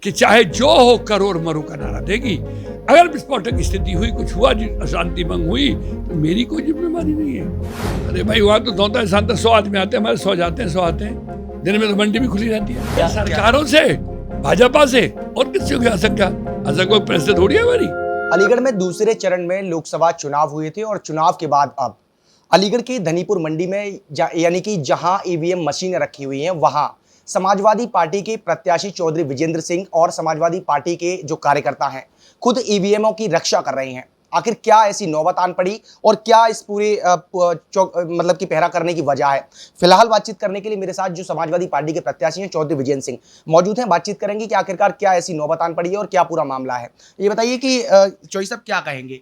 कि चाहे जो हो करो और मरो का नारा देगी। अगर विस्फोटक स्थिति हुई, कुछ हुआ, अशांति भंग हुई, तो मेरी कोई जिम्मेवारी नहीं है। अरे भाई वहां तो होता है शांत 100 आदमी आते हैं, हमारे 100 जाते हैं, 100 आते हैं। दिन में तो मंडी भी खुली रहती है। सरकारों से, भाजपा से और किससे की आशंका? ऐसा कोई प्रेस से थोड़ी है हमारी। अलीगढ़ में दूसरे चरण में लोकसभा चुनाव हुए थे और चुनाव के बाद अब अलीगढ़ की धनीपुर मंडी में यानी कि जहां ईवीएम मशीनें रखी हुई हैं, वहां समाजवादी पार्टी के प्रत्याशी चौधरी विजेंद्र सिंह और समाजवादी पार्टी के जो कार्यकर्ता हैं खुद ईवीएमओं की रक्षा कर रहे हैं। आखिर क्या ऐसी नौबत आन पड़ी और क्या इस पूरे मतलब कि पहरा करने की वजह है? फिलहाल बातचीत करने के लिए मेरे साथ जो समाजवादी पार्टी के प्रत्याशी हैं चौधरी विजेंद्र सिंह मौजूद हैं। बातचीत करेंगे कि आखिरकार क्या ऐसी नौबत आन पड़ी है और क्या पूरा मामला है। ये बताइए कि चौधरी साहब क्या कहेंगे?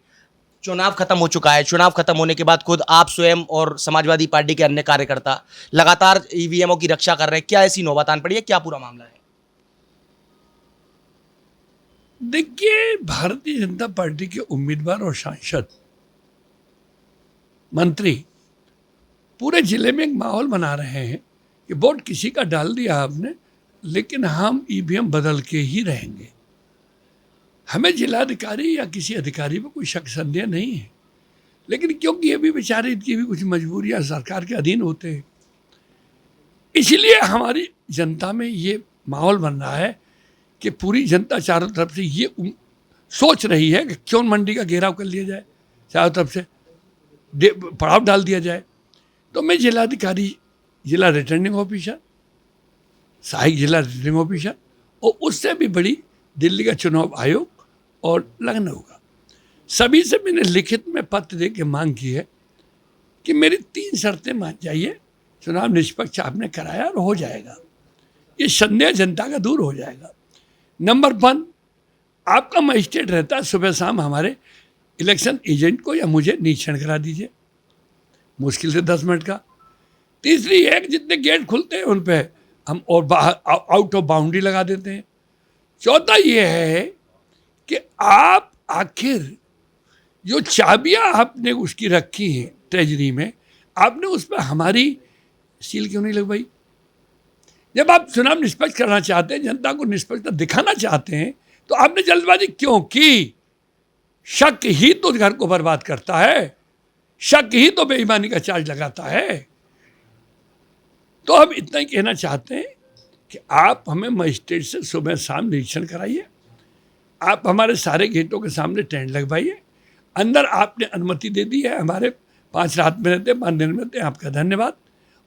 चुनाव खत्म हो चुका है, चुनाव खत्म होने के बाद खुद आप स्वयं और समाजवादी पार्टी के अन्य कार्यकर्ता लगातार ईवीएमओ की रक्षा कर रहे हैं। क्या ऐसी नौबत आन पड़ी है? क्या पूरा मामला है? देखिए, भारतीय जनता पार्टी के उम्मीदवार और सांसद, मंत्री पूरे जिले में एक माहौल बना रहे हैं कि वोट किसी का डाल दिया आपने, लेकिन हम ईवीएम बदल के ही रहेंगे। हमें जिलाधिकारी या किसी अधिकारी पर कोई शक संदेह नहीं है, लेकिन क्योंकि ये भी बेचारे, इनकी भी कुछ मजबूरियां सरकार के अधीन होते हैं, इसलिए हमारी जनता में ये माहौल बन रहा है कि पूरी जनता चारों तरफ से ये सोच रही है कि क्यों मंडी का घेराव कर लिया जाए, चारों तरफ से पड़ाव डाल दिया जाए। तो मैं जिलाधिकारी, जिला रिटर्निंग ऑफिसर, सहायक जिला रिटर्निंग ऑफिसर और उससे भी बड़ी दिल्ली का चुनाव आयोग और लखनऊ का, सभी से मैंने लिखित में पत्र दे के मांग की है कि मेरी 3 शर्तें मान जाइए। चुनाव निष्पक्ष आपने कराया और हो जाएगा, ये संदेह जनता का दूर हो जाएगा। नंबर 1, आपका मजिस्ट्रेट रहता है, सुबह शाम हमारे इलेक्शन एजेंट को या मुझे निरीक्षण करा दीजिए, मुश्किल से 10 मिनट का। तीसरी है कि जितने गेट खुलते हैं उन पे हम और आउट ऑफ बाउंड्री लगा देते हैं। चौथा ये है कि आप आखिर जो चाबियां आपने उसकी रखी हैं ट्रेजरी में, आपने उस पर हमारी सील क्यों नहीं लगवाई? जब आप चुनाव निष्पक्ष करना चाहते हैं, जनता को निष्पक्षता दिखाना चाहते हैं, तो आपने जल्दबाजी क्यों की? शक ही तो घर को बर्बाद करता है, शक ही तो बेईमानी का चार्ज लगाता है। तो हम इतना ही कहना चाहते हैं कि आप हमें मजिस्ट्रेट से सुबह शाम निरीक्षण कराइए, आप हमारे सारे गेटों के सामने टेंट लगवाइए। अंदर आपने अनुमति दे दी है, हमारे 5 रात में रहते हैं, 5 दिन में रहते हैं, आपका धन्यवाद।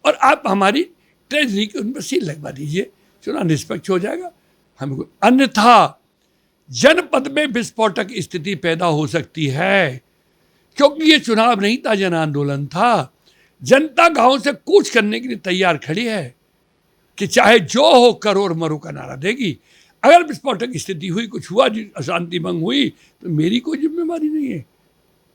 और आप हमारी ट्रेजरी की उन पर सील लगवा दीजिए, चुनाव निष्पक्ष हो जाएगा। हमें अन्यथा जनपद में विस्फोटक स्थिति पैदा हो सकती है, क्योंकि ये चुनाव नहीं था, जन आंदोलन था। जनता गांव से कूच करने के लिए तैयार खड़ी है कि चाहे जो हो करो और मरो का नारा देगी। अगर विस्फोटक स्थिति हुई, कुछ हुआ, अशांति भंग हुई, तो मेरी कोई जिम्मेवारी नहीं है।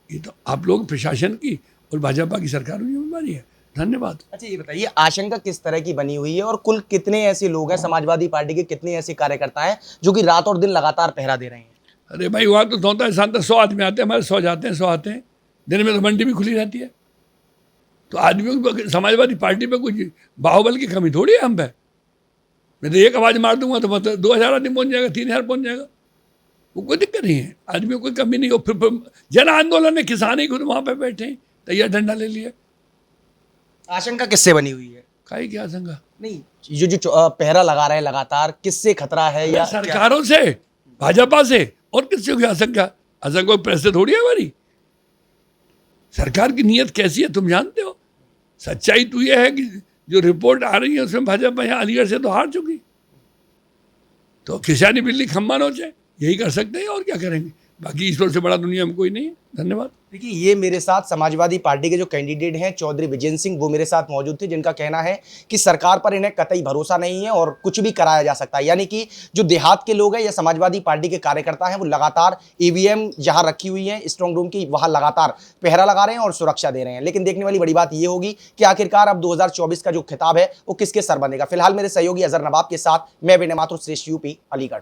ये तो आप लोग प्रशासन की और भाजपा की सरकार की जिम्मेवारी है। धन्यवाद। अच्छा, ये बताइए आशंका किस तरह की बनी हुई है और कुल कितने ऐसे लोग हैं, समाजवादी पार्टी के कितने ऐसे कार्यकर्ता हैं जो कि रात और दिन लगातार पहरा दे रहे हैं? अरे भाई वहाँ तो होता है शांत 100 आदमी आते हैं, हमारे 100 जाते हैं, 100 आते हैं। दिन में तो मंडी भी खुली रहती है। तो आदमियों को समाजवादी पार्टी पे कुछ बाहुबल की कमी थोड़ी है हम पे। मैं तो एक आवाज़ मार दूंगा तो मतलब 2000 आदमी पहुँच जाएगा, 3000 पहुँच जाएगा, वो कोई दिक्कत नहीं है। आदमियों को कोई कमी नहीं हो। फिर जन आंदोलन में किसान ही खुद वहाँ पे बैठे हैं, तैयार डंडा ले लिए। आशंका किससे बनी हुई है? काहे की आशंका? नहीं, जो पहरा लगा रहे हैं लगातार, किससे खतरा है? या सरकारों से, भाजपा से और किससे की आशंका? आशंका कोई प्रेस से थोड़ी है हमारी। सरकार की नीयत कैसी है तुम जानते हो। सच्चाई तो यह है कि जो रिपोर्ट आ रही है उसमें भाजपा यहाँ अलीगढ़ से तो हार चुकी। तो किसानी बिल्ली खम्मा नोचे, यही कर सकते हैं और क्या करेंगे। बाकी ईश्वर से बड़ा दुनिया में कोई नहीं है। धन्यवाद। देखिए, ये मेरे साथ समाजवादी पार्टी के जो कैंडिडेट हैं चौधरी विजेंद्र सिंह, वो मेरे साथ मौजूद थे, जिनका कहना है कि सरकार पर इन्हें कतई भरोसा नहीं है और कुछ भी कराया जा सकता है। यानी कि जो देहात के लोग हैं या समाजवादी पार्टी के कार्यकर्ता हैं, वो लगातार ईवीएम जहां रखी हुई है स्ट्रांग रूम की, वहां लगातार पहरा लगा रहे हैं और सुरक्षा दे रहे हैं। लेकिन देखने वाली बड़ी बात यह होगी कि आखिरकार अब 2024 का जो खिताब है वो किसके सर बनेगा। फिलहाल मेरे सहयोगी अजहर नवाब के साथ मैं विनय माथुर, श्रेष्ठ यूपी, अलीगढ़।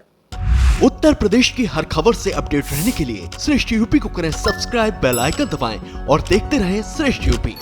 उत्तर प्रदेश की हर खबर से अपडेट रहने के लिए श्रेष्ठ यूपी को करें सब्सक्राइब, बेल आइकन दबाएं और देखते रहें श्रेष्ठ यूपी।